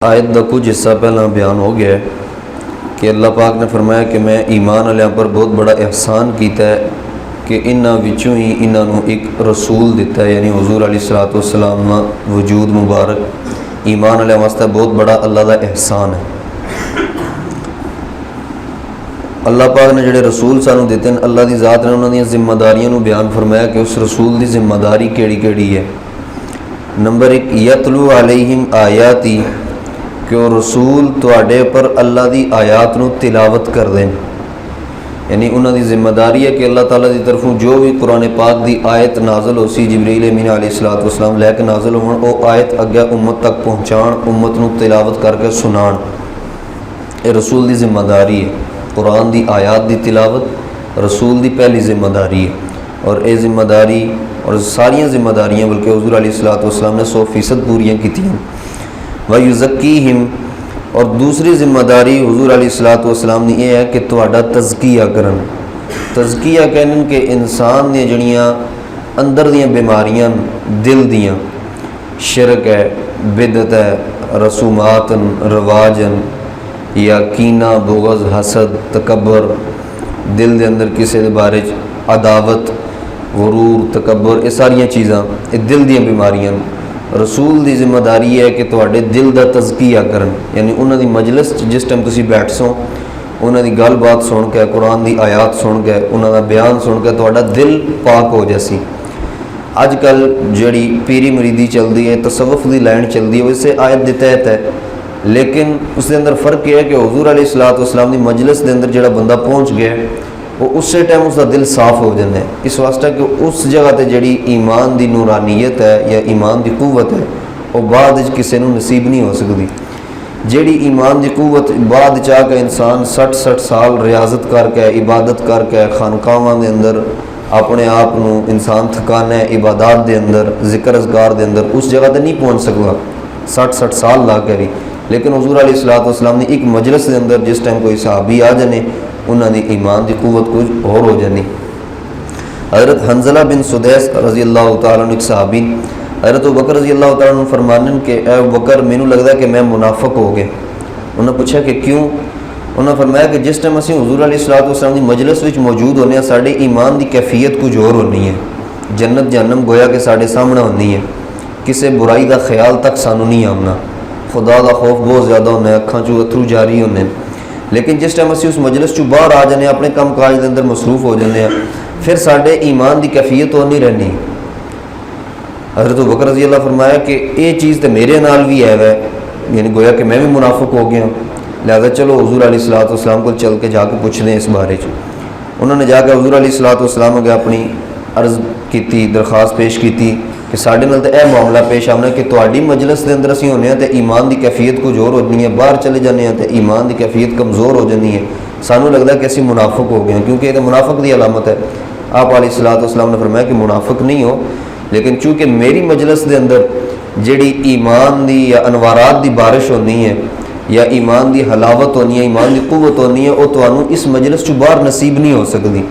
आयत का कुछ हिस्सा पहला बयान हो गया है कि अल्लाह पाक ने फरमाया कि मैं ईमान वालियां पर बहुत बड़ा एहसान किया है कि इन्हां विचों ही इन्हों एक रसूल दिता है, यानी हुजूर अलैहिस्सलातु वस्सलाम का वजूद मुबारक ईमान वालियां वास्ते बहुत बड़ा अल्लाह का एहसान है। अल्लाह पाक ने जोड़े रसूल सानू दिते हैं, अल्लाह की ज़ात ने उन्होंने जिम्मेदारियों बयान फरमाया कि उस रसूल की जिम्मेदारी केड़ी है। नंबर 1, यतलू अलैहिम आयाती, कि वह रसूल तुहाडे पर अल्लाह की आयात नूं तिलावत कर दें, यानी उन्होंने जिम्मेदारी है कि अल्लाह ताला की तरफों जो भी कुरान पाक की आयत नाज़िल हो सी जिब्रील अमीन अलैहिस्सलातु वस्सलाम लैके नाज़िल हो, वो आयत अगे उम्मत तक पहुँचाण, उम्मत नूं तिलावत करके सुनाण, ये रसूल की जिम्मेदारी है। कुरान की आयत की तिलावत रसूल की पहली जिम्मेदारी है, और ये जिम्मेदारी और सारिया जिम्मेदारियाँ बल्कि हुजूर अलैहिस्सलातु वस्सलाम ने 100% पूरियाँ कीतियां। वयुज़क्कीहिम, और दूसरी जिम्मेदारी हुजूर अलैहिस्सलातु वस्सलाम ने यह है कि तुहाडा तज़किया करन। तज़किया कहने कि इंसान दी जड़ियाँ अंदर दियाँ बीमारियां दिल दियाँ, शिरक है, बिदत है, रसूमातन रवाजन या कीना बुग़ज़ हसद तकबर, दिल के अंदर किसी के बारे अदावत गुरूर तकबर, ये सारिया चीज़ां ये दिल दियाँ बीमारियां। रसूल की जिम्मेदारी है कि तुहाडे दिल का तज़किया करन, यानी उन्होंने मजलिस जिस टाइम तुसीं बैठ सो उन्होंने गल बात सुन के कुरान की आयात सुन के उन्होंने बयान सुन के तुहाडा दिल पाक हो जासी। अजकल जी पीरी मुरीदी चलती है, तसव्वुफ की लाइन चलती है, वैसे आयत के तहत है, लेकिन उसके अंदर फ़र्क यह है कि हुजूर अलैहिस्सलातु वस्सलाम की मजलिस के अंदर जो बंदा पहुँच गया वो उस टाइम उसका दिल साफ हो जाता है, इस वास्ते कि उस जगह पर जी ईमान की नूरानीयत है या ईमान की कुव्वत है वो बाद किसी को नसीब नहीं हो सकती। जी ईमान की कुव्वत बाद चाह इंसान 60-60 साल रियाजत करके इबादत करके खानकावां के अंदर अपने आप को इंसान थकाना है, इबादत के अंदर जिक्र अज़कार के अंदर उस जगह पर नहीं पहुँच सकता 60-60 साल ला कर ही। लेकिन हुजूर अलैहिस्सलातु वस्सलाम ने एक मजलिस के अंदर जिस टाइम कोई सहाबी आ जाने उन्होंने ईमान की कुव्वत कुछ और हो जानी। हज़रत हंज़ला बिन सुदैस रज़ी अल्लाह तआला अन्हु एक सहाबी, हज़रत अबू बकर रज़ी अल्लाह तआला अन्हु फरमाने कि ए अबू बकर मैनू लगता कि मैं मुनाफिक हो गया। उन्होंने पूछा कि क्यों? उन्होंने फरमाया कि जिस टाइम असीं हुजूर अलैहिस्सलातु वस्सलाम की मजलिस में मौजूद होने साडे ईमान की कैफियत कुछ और होनी है, जन्नत जहन्नम गोया कि साडे सामने होनी है, किसी बुराई का ख्याल तक सानू नहीं आना, खुदा का खौफ बहुत ज़्यादा होना, अखां चों अथरू जारी होने। लेकिन जिस टाइम असीं उस मजलिस चों बाहर आ जाने, अपने काम काज के अंदर मसरूफ हो जाते हैं, फिर साडे ईमान की कैफियत और नहीं रहनी। हज़रत अबू बकर रज़ी अल्लाह फरमाया कि ये चीज़ तो मेरे नाल भी है वै, यानी गोया कि मैं भी मुनाफिक हो गया, लिहाजा चलो हुजूर अलैहिस्सलातु वस्सलाम को चल के जाके पूछते हैं इस बारे च। उन्होंने जाकर हुजूर अलैहिस्सलातु वस्सलाम अगे अपनी अर्ज़ की, दरखास्त पेश की कि साढ़े नाल तो यह मामला पेश आना कि तुहाडी मजलिस के अंदर असीं होने तो ईमान की कैफियत कुछ और होनी है, बाहर चले जाने तो ईमान की कैफियत कमज़ोर हो जानी है, सानू लगता है कि असीं मुनाफिक हो गए, क्योंकि ये तो मुनाफिक की अलामत है। आप अलैहिस्सलातु वस्सलाम ने फरमाया कि मुनाफिक नहीं हो, लेकिन चूँकि मेरी मजलिस के अंदर जी ईमान की या अनवारात की बारिश होनी है या ईमान की हलावत होनी है, ईमान की कुव्वत होनी है, वो तुहानू इस मजलिस चों बाहर नसीब नहीं हो सकती।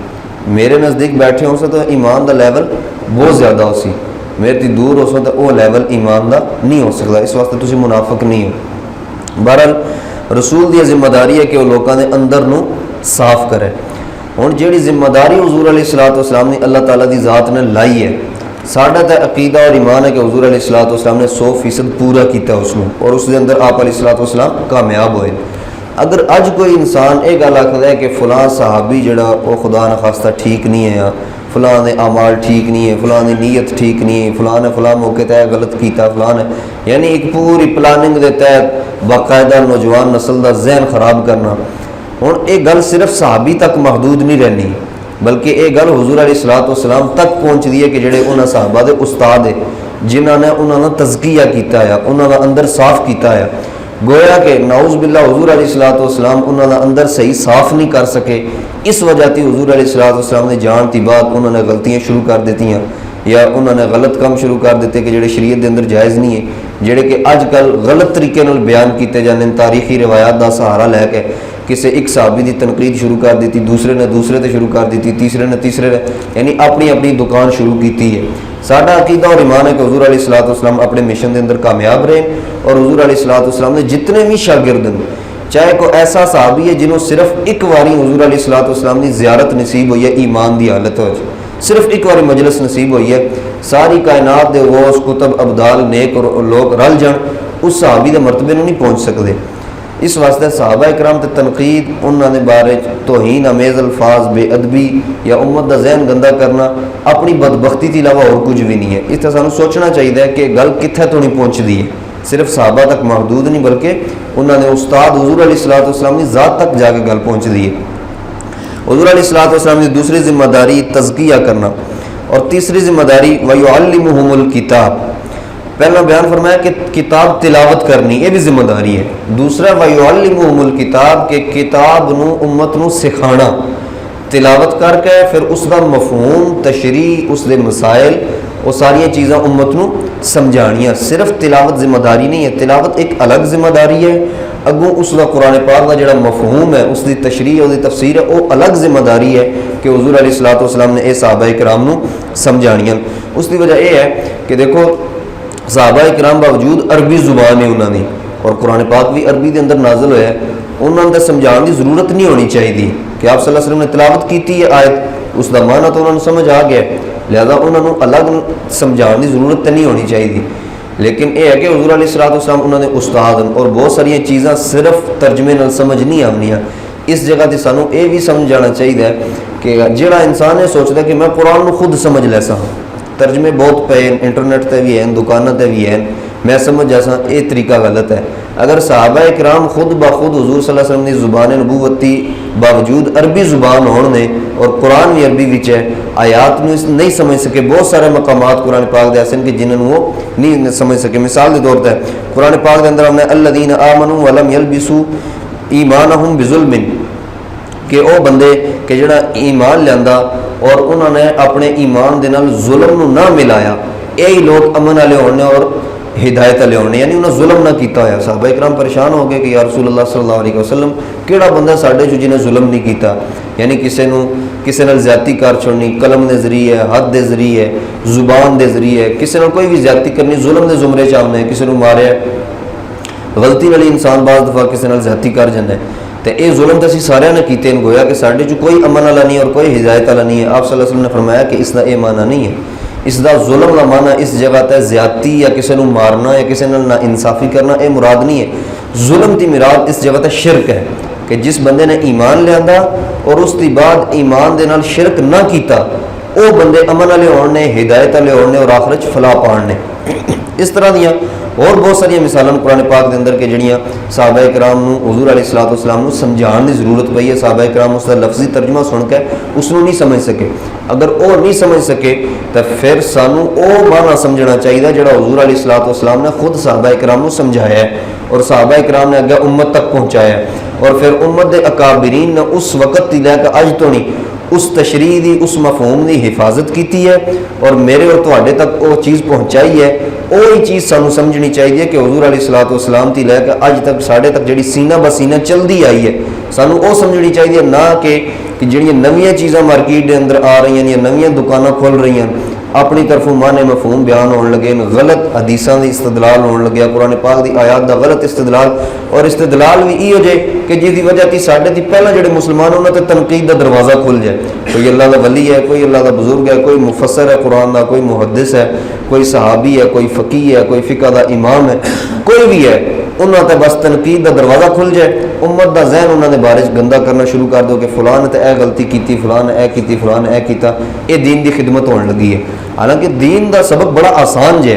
मेरे नज़दीक बैठे हो तो ईमान का लैवल बहुत ज़्यादा हो सी, मेरे तो दूर हो सो तो वह लैवल ईमान का नहीं हो सकता, इस वास्ते तुसीं मुनाफिक नहीं हो। बहरहाल रसूल की जिम्मेदारी है कि वह लोगों के अंदर नूं साफ करे। हुण जिहड़ी जिम्मेदारी हुजूर अलैहिस्सलातु वस्सलाम ने अल्लाह ताला की ज़ात ने लाई है, साडा तो अकीदा और ईमान है कि हुजूर अलैहिस्सलातु वस्सलाम ने 100% पूरा किया उसनूं, और उसके अंदर आप अलैहिस्सलातु वस्सलाम कामयाब होए। अगर अज कोई इंसान ये गल आखदा है कि फलां सहाबी जिहड़ा वो खुदा न खास्ता ठीक नहीं है, या फलां ने अमाल ठीक नहीं है, फलां की नीयत ठीक नहीं है, फलां ने फलां मौके तय गलत किया, फलां ने, यानी एक पूरी प्लानिंग के तहत बाकायदा नौजवान नस्ल का जहन खराब करना। हुण ये गल सिर्फ सहाबी तक महदूद नहीं रहनी, बल्कि ये गल हुजूर अलैहिस्सलातु वस्सलाम तक पहुँचती है कि जिहड़े उन्हां सहाबा दे उस्ताद है, जिन्होंने उन्होंने तज़किया किया है, उन्होंने अंदर साफ किया है। गोया कि नाउज़ बिल्लाह हुजूर अलैहिस्सलातु वस्सलाम उन्होंने अंदर सही साफ नहीं कर सके, इस वजह से हुजूर अलैहिस्सलातु वस्सलाम ने जान की बाद उन्होंने गलतियाँ शुरू कर दी या उन्होंने गलत काम शुरू कर दिते कि जिहड़े शरीयत के अंदर जायज़ नहीं है, जिहड़े कि अजकल गलत तरीके नाल बयान किए जाते हैं तारीखी रिवायात का सहारा लैके किसी एक सहाबी की तनकीद शुरू कर दी, दूसरे ने दूसरे ते शुरू कर दी, तीसरे ने तीसरे ने, यानी अपनी अपनी दुकान शुरू की है। साडा अकीदा और ईमान है कि हुजूर अलैहिस्सलाम अपने मिशन के अंदर कामयाब रहे और हुजूर अलैहिस्सलाम ने जितने भी शागिर्द हैं, चाहे कोई ऐसा सहाबी है जिन्होंने सिर्फ एक बारी हुजूर अलैहिस्सलाम की ज़ियारत नसीब हुई है ईमान की हालत हो, सिर्फ एक बारी मजलिस नसीब हुई है, सारी कायनात के गौस कुतब अबदाल नेक लोग रल जान उस सहाबी के मरतबे नहीं पहुँच सकते। इस वास्ते सहाबा इकराम ते तनकीद उन्होंने बारे तोहीन अमेज़ अल्फाज बेअदबी या उम्मत का जहन गंदा करना अपनी बदबख्ती के अलावा और कुछ भी नहीं है। इस तरह सानू सोचना चाहिए कि गल कित्थे तो नहीं पहुँचती है, सिर्फ सहाबा तक महदूद नहीं बल्कि उन्होंने उस्ताद हुजूर अलैहिस्सलाम की ज़ात तक जाके गल पहुँचती है। हुजूर अलैहिस्सलाम की दूसरी जिम्मेदारी तज़किया करना और तीसरी जिम्मेदारी वयुअल्लिमुहुमुल किताब। पहला बयान फरमाया कि किताब तिलावत करनी, ये भी जिम्मेदारी है। दूसरा वयुअल्लिमुहुमुल किताब के किताब नू उम्मत नू सिखाना, तिलावत करके फिर उसका मफहूम तशरी उसके मसाइल वो सारिया चीज़ां उम्मत नू समझानियाँ। सिर्फ तिलावत जिम्मेदारी नहीं है, तिलावत एक अलग जिम्मेदारी है, अगों उसका कुरान पाक का जो मफहूम है उसकी तशरीह उसकी तफसीर है वो अलग जिम्मेदारी है कि हुजूर अलैहिस्सलाम ने यह सहाबा इकराम नू समझानियाँ। उसकी वजह यह है कि देखो सहाबा इकराम बावजूद अरबी जुबान है उन्होंने और कुरान पाक भी अरबी के अंदर नाजिल होया, उन्होंने समझाने की जरूरत नहीं होनी चाहिए कि आप सल्लल्लाहु अलैहि वसल्लम ने तिलावत की है आयत, उसका माना तो उन्होंने समझ आ गया, लिहाजा उन्होंने अलग समझाने की जरूरत नहीं होनी चाहिए। लेकिन यह है कि हुजूर अलैहिस्सलाम उन्होंने उस्ताद और बहुत सारिया चीज़ां सिर्फ तर्जमे नाल समझ नहीं आनियाँ। इस जगह से सानू ये भी समझ जाना चाहिए कि जोड़ा इंसान है सोचता कि मैं कुरान को खुद समझ लैसा, तर्जमे बहुत पे इंटरनेट पर भी हैं, दुकानों पर भी हैं, मैं समझ जैसा ये तरीका गलत है। अगर सहाबा इकराम खुद ब खुद हुजूर सल्लल्लाहु अलैहि वसल्लम की जुबान नबूवती बावजूद अरबी जुबान होने और कुरान भी अरबी विच है, आयात नहीं समझ सके, बहुत सारे मकामात कुरान पाक दे ऐसे कि जिन्होंने वो नहीं समझ सके। मिसाल के तौर पर कुरान पाक के अंदर हमने अल्लज़ीना आमनू वलम यलबिसू ईमानहुम बिजुल्मिन कि वह बंदे कि जड़ा ईमान लिया और उन्होंने अपने ईमान के नाल जुल्म ना मिलाया, यही लोग अमन वाले होने और हिदायत वाले होने, यानी उन्हें जुल्म ना किया होया। सहाबा इकराम परेशान हो गए कि या रसूलुल्लाह सल्लल्लाहु अलैहि वसल्लम केड़ा बंदा साडे चो जिन्हें जुल्म नहीं किया, यानी किसी नाल ज्यादती कर छोड़नी, कलम के जरिए, हद के जरिए, जुबान के जरिए, किसी नाल कोई भी ज्यादती करनी, जुल्म के जुमरे च आने, किसी को मारिया, गलती वाली इंसान बाज़ दफ़ा किसी नाल ज्यादती कर जाता है, तो ये जुल्म तो असीं सारिਆਂ ने कीते हैं, गोया कि साडे च कोई अमन वाला नहीं और कोई हिदायत वाला नहीं है। आप सल्लल्लाहु अलैहि वसल्लम ने फरमाया कि इसका ये माना नहीं है, इसका जुल्म का माना इस जगह तक ज्यादती या किसी को मारना या किसी ना इंसाफी करना ये मुराद नहीं है। जुल्म की मुराद इस जगह तक शिरक है कि जिस बंदे ने ईमान लिया और उसके बाद ईमान के नाल शिरक ना किया, वो बंदे अमन वाले होने, हिदायत वाले होने और आखिरत फलाह पाने। इस तरह दियाँ और बहुत सारिया मिसालां कुरान पाक के अंदर के जड़ियाँ सहाबा इकराम हुजूर अलैहिस्सलाम नूं समझाने की जरूरत पई है। सहाबा इकराम उसका लफ्जी तर्जमा सुन के उसनूं नहीं समझ सके, अगर वो नहीं समझ सके तो फिर सानू वो माना समझना चाहिए जोड़ा हुजूर अलैहिस्सलाम ने खुद सहाबा इकराम नूं समझाया है और सहाबा इकराम ने अगे उम्मत तक पहुँचाया है और फिर उम्मत के अकाबरीन ने उस वक़्त ही लैके अज तो नहीं उस तशरीह की उस मफहूम की हिफाजत की है और मेरे और तुहाडे तक वो चीज़ पहुँचाई है। वही चीज़ सानू समझनी चाहिए कि हुजूर अलैहिस्सलाम ती लैके अज तक साढ़े तक जी सीना बसीना चलती आई है, सानू वो समझनी चाहिए ना कि जी नवीं चीज़ां मार्केट के अंदर आ रही हैं, नवीं दुकाना खुल रही हैं, अपनी तरफों माने मफहूम बयान होने लगे, गलत हदीसां दी इस्तदलाल होने लगे, कुरान पाक की आयात का गलत इस्तदलाल और इस्तदलाल भी इहो जे कि जिसकी वजह थी साढ़े थी पहला जो मुसलमान उन्होंने तनकीद का दरवाज़ा खुल जाए। कोई अल्लाह का वली है, कोई अल्लाह का बुजुर्ग है, कोई मुफस्सर है कुरान का, कोई मुहद्दिस है, कोई सहाबी है, कोई फ़कीह है, कोई फ़िक़ह का इमाम है, कोई भी है, उन्होंने बस तनकीद का दरवाज़ा खुल जाए, उम्मत का जहन उन्होंने बारे गंदा करना शुरू कर दो कि फलान ने तो यह गलती की, फलान ने यह की, फलान ने यह किया, ये दीन की खिदमत होने लगी है। हालांकि दीन का सबक बड़ा आसान है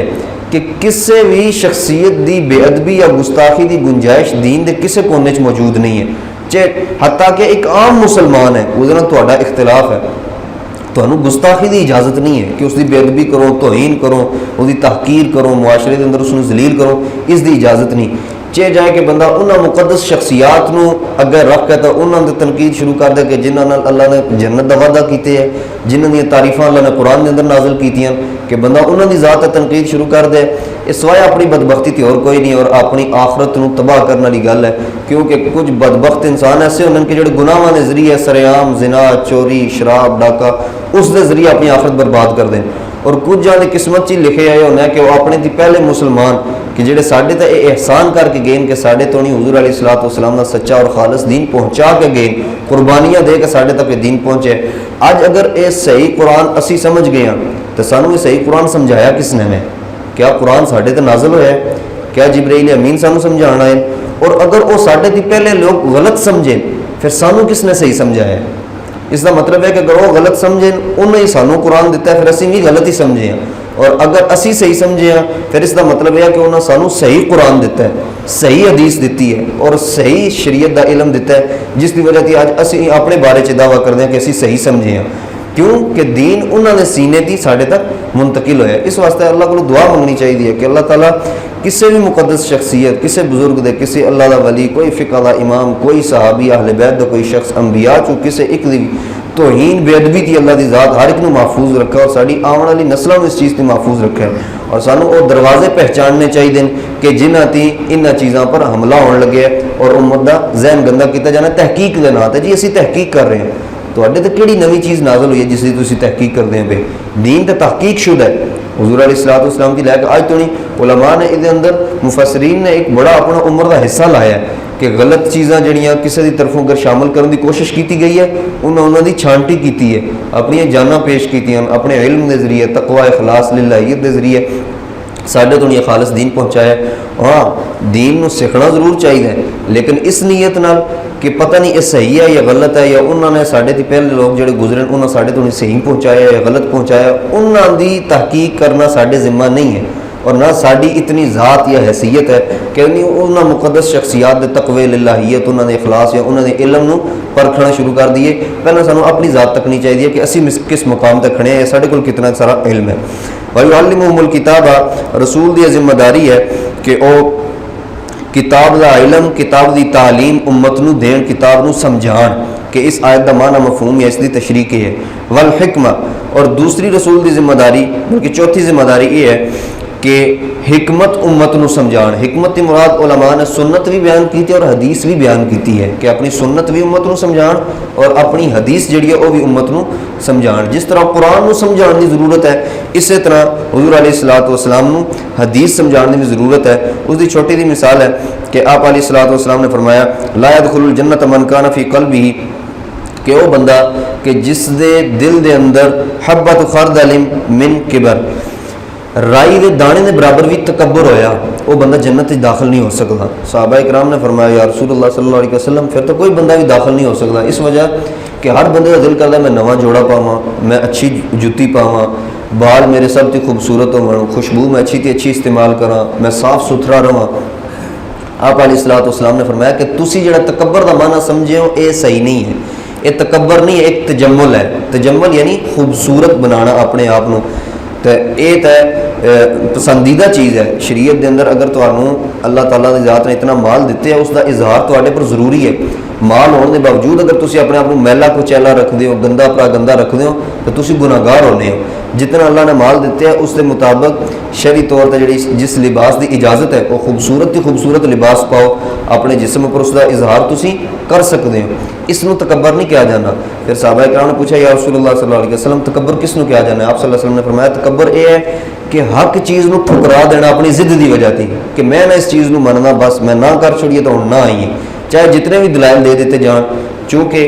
कि किसी भी शख्सियत की बेअदबी या गुस्ताखी की गुंजाइश दीन के किसी कोने मौजूद नहीं है, चाहे हत्ता कि एक आम मुसलमान है उसके नाल तुहाडा इख्तिलाफ है, तुहानू गुस्ताखी की इजाज़त नहीं है कि उसकी बेअदबी करो, तौहीन करो, उसकी तहकीर करो, मुआशरे के अंदर उसनू जलील करो, इसकी इजाज़त नहीं। चे जाए कि बंदा उन्होंने मुकदस शख्सियात नू अगे रख के तो उन्होंने तनकीद शुरू कर दे कि जिन्होंने अल्लाह ने जन्नत का वादा किए है, जिन्हों दी तारीफां अल्लाह ने कुरान के अंदर नाजिल कीतियां कि बंदा उन्होंने ज़ात तनकीद शुरू कर दे, ये सवाए अपनी बदबख्ती तो और कोई नहीं, और अपनी आखरत को तबाह करने वाली गल है। क्योंकि कुछ बदबख्त इंसान ऐसे होने कि जो गुनाहां के जरिए सरेआम जिना चोरी शराब डाका उस दे जरिए अपनी आखरत बर्बाद कर दें, और कुछ जाने किस्मत च लिखे आए होना कि वह अपने पहले मुसलमान कि जेडे साढ़े तो एहसान करके गए कि साढ़े तो नहीं हुजूर अलैहिस्सलातु वस्सलाम का सच्चा और खालस दीन पहुँचा के गए, कुर्बानियाँ दे के साढ़े तक दीन पहुँचे। अज अगर ये सही कुरान असी समझ गए हैं तो सानू सही कुरान समझाया किसने ने? क्या कुरान साढ़े तो नाजल होया? क्या जिब्राइल अमीन सानू समझाना है? और अगर वो साढ़े तो पहले लोग गलत समझे फिर सानू किसने सही समझाया? इसका मतलब है कि अगर वो गलत समझे उन्हें ही सानू कुरान दिता है, फिर असी भी गलत ही समझे हैं, और अगर असी सही समझे हैं फिर इसका मतलब यह कि उन्हें सानू सही कुरान दिता है, सही हदीस दी है और सही शरीयत का इलम दिता है, जिसकी वजह से अज असी अपने बारे च दावा करते हैं कि असी सही समझे हैं, क्योंकि दीन उन्होंने सीने की साढ़े तक मुंतकिल होया। इस वास्ते अल्लाह को दुआ मंगनी चाहिए कि अल्लाह ताला किसी भी मुकद्दस शख्सियत, किसी बुजुर्ग दे, किसी अल्लाह का वली, कोई फ़िक़ह दा इमाम, कोई सहाबी अहले बैत दा कोई शख्स अंबिया चो किसी एक दी तोहीन बेअदबी थी अल्लाह की ज़ात हर एक को महफूज रखा और साड़ी आने वाली नस्लों में इस चीज़ की महफूज रखा है। और सानू वो दरवाजे पहचानने चाहिए कि जिन्हों की इन चीज़ों पर हमला होने लगे और उम्मत का जहन गंदा किया जाना तहकीक के नाम जी असी तहकीक कर रहे हैं। तो किहड़ी नवी चीज़ नाजल हुई है जिसकी तुसीं तहकीक करते हैं? पे दीन तो तहकीक शुदा है। हुज़ूर अलैहिस्सलातु वस्सलाम की लैके अज तो नहीं उलमा ने इहदे अंदर मुफस्सरीन ने एक बड़ा अपना उम्र का हिस्सा लाया है कि गलत चीज़ां जड़ियाँ किसी की तरफों अगर शामिल करने की कोशिश की गई है उन्होंने छांटी की है, अपन जाना पेश की, अपने इल्म के जरिए तकवा इखलास लिल्लाहियत के जरिए साढ़े तो नहीं खालस दीन पहुँचाया। हाँ दीन को सीखना जरूर चाहिए, लेकिन इस नीयत नाल कि पता नहीं ये सही है या गलत है, या उन्होंने साढ़े तो पहले लोग जो गुजरे उन्होंने साढ़े तो सही पहुँचाया या गलत पहुँचाया, उन्होंने तहकीक करना साढ़े जिम्मा नहीं है। और ना साड़ी इतनी ज़ात या हैसियत है कि उन्होंने मुकद्दस शख्सियात के तकवे लिल्लाहियत उन्होंने इखलास या उन्होंने इलम को परखना शुरू कर दिए। पहले सानू अपनी ज़ात तकनी चाहिए कि असी किस मुकाम तक खड़े हैं, साढ़े को कितना सारा इल्म है। वयुअल्लिमुहुमुल किताबा रसूल की जिम्मेदारी है कि वह किताब का इलम, किताब की तालीम उम्मत नूं देन, किताब नूं समझाण कि इस आयत का माना मफहूम या इसकी तशरीह है। वल हिकमा, और दूसरी रसूल की जिम्मेदारी बल्कि चौथी जिम्मेदारी ये है कि हिकमत उम्मत नूं समझाण। हिकमत की मुराद उलमा ने सुन्नत भी बयान की थी और हदीस भी बयान की है कि अपनी सुन्नत भी उम्मत नूं समझाण और अपनी हदीस जिहड़ी है वह भी उम्मत नूं समझाण। जिस तरह कुरान नूं समझाण की जरूरत है, इस तरह हुज़ूर अलैहिस्सलातु वस्सलाम नूं हदीस समझाण की जरूरत है। उसकी छोटी सी मिसाल है कि आप अलैहिस्सलातु वस्सलाम ने फरमाया ला यदखुलुल जन्नत मन कान फी क़ल्बिही, कि वह बंदा कि जिस दे दिल दे अंदर हब्बत खरदलिन मिन किबर, राई के दाने के बराबर भी तकबर होया, वो बंदा जन्नत दाखिल नहीं हो सकता। सहाबा इकराम ने फरमाया या रसूलुल्लाह सल्लल्लाहु अलैहि वसल्लम फिर तो कोई बंदा भी दाखिल नहीं हो सकता। इस वजह कि हर बंदे का दिल करता मैं नवा जोड़ा पावां, मैं अच्छी जुत्ती पावां, बाल मेरे सब तो खूबसूरत हो, खुशबू मैं अच्छी अच्छी इस्तेमाल करा, मैं साफ सुथरा रहा। आप अलैहिस्सलातु वस्सलाम ने फरमाया कि तुसी जिहड़ा तकबर का माना समझे हो ये सही नहीं है, ये तकबर नहीं है, एक तजम्मुल है। तजम्मुल यानी खूबसूरत बनाना अपने आप को, तो ये तो पसंदीदा चीज़ है शरीयत के अंदर। अगर तुहानू अल्लाह ताला की ज़ात ने इतना माल दिते है उसका इजहार तुहाडे पर जरूरी है। माल होने के बावजूद अगर तुसी अपने आप को मैला कुचैला रखते हो, गंदा भरा गंदा रखते हो, तो तुसी गुनाहगार होने हो। जितना अल्लाह ने माल दिते है उसके मुताबिक शरी तौर पर जी जिस लिबास की इजाज़त है वो खूबसूरत ही खूबसूरत लिबास पाओ, अपने जिस्म पर उसका इजहार तुसी कर सकते हो। इसनों तकबर नहीं किया जाना। फिर सहाबा इकराम ने पूछा या रसूलुल्लाह सल्लल्लाहु अलैहि वसल्लम तकबर किसनों किया जाना है? आप सल्लल्लाहु अलैहि वसल्लम ने फरमाया तकबर यह है कि हक चीज़ को ठुकरा देना अपनी जिद की वजह थी कि मैं ना इस चीज़ को मनना, बस मैं ना कर छोड़िए तो हम ना आइए, चाहे जितने भी दलाइल दे देते जान, चूँकि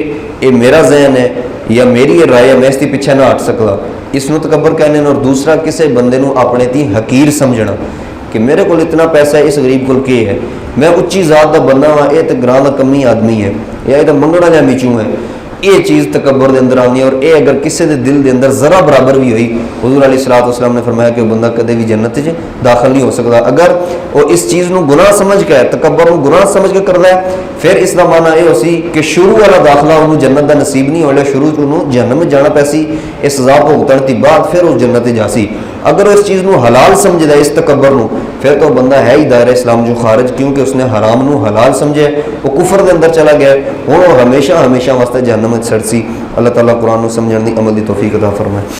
ये मेरा जहन है या मेरी ये राय है, मैं इसके पीछे ना हट सकता। इसनों तकबर कहने। और दूसरा किसी बंदे को अपने ती हकीर समझना कि मेरे को इतना पैसा है, इस गरीब को के है, मैं उच्ची जात का बंदा हाँ, ये तो ग्रां का कमी आदमी है या ये तो मंगड़ा या मिचू है, ये चीज़ तकबर के अंदर आनी है। और ये अगर किसी के दिल के अंदर ज़रा बराबर भी हुई, हुज़ूर अलैहिस्सलातु वस्सलाम ने फरमाया कि बंदा कदे भी जन्नत च दाखिल नहीं हो सकता। अगर वो इस चीज़ को गुनाह समझ के तकबर को गुनाह समझ के करता है, फिर इसका माना यह हो कि शुरू वाला दाखिला उन्होंने जन्नत का नसीब नहीं होगा, शुरू उन्होंने जहन्नम में जाना पैसी, इस सज़ा भुगतन के बाद फिर उस जन्नत जासी। अगर वो इस चीज़ को हलाल समझदा है, इस तकबर को, फिर तो बंदा है ही दायरा इस्लाम जो खारिज, क्योंकि उसने हराम को हलाल समझे, वो कुफर के अंदर चला गया, हुण वो हमेशा हमेशा वास्ते जहन्नम में सड़सी। अल्लाह ताला कुरान को समझने की अमल की तौफीक अता फरमाए।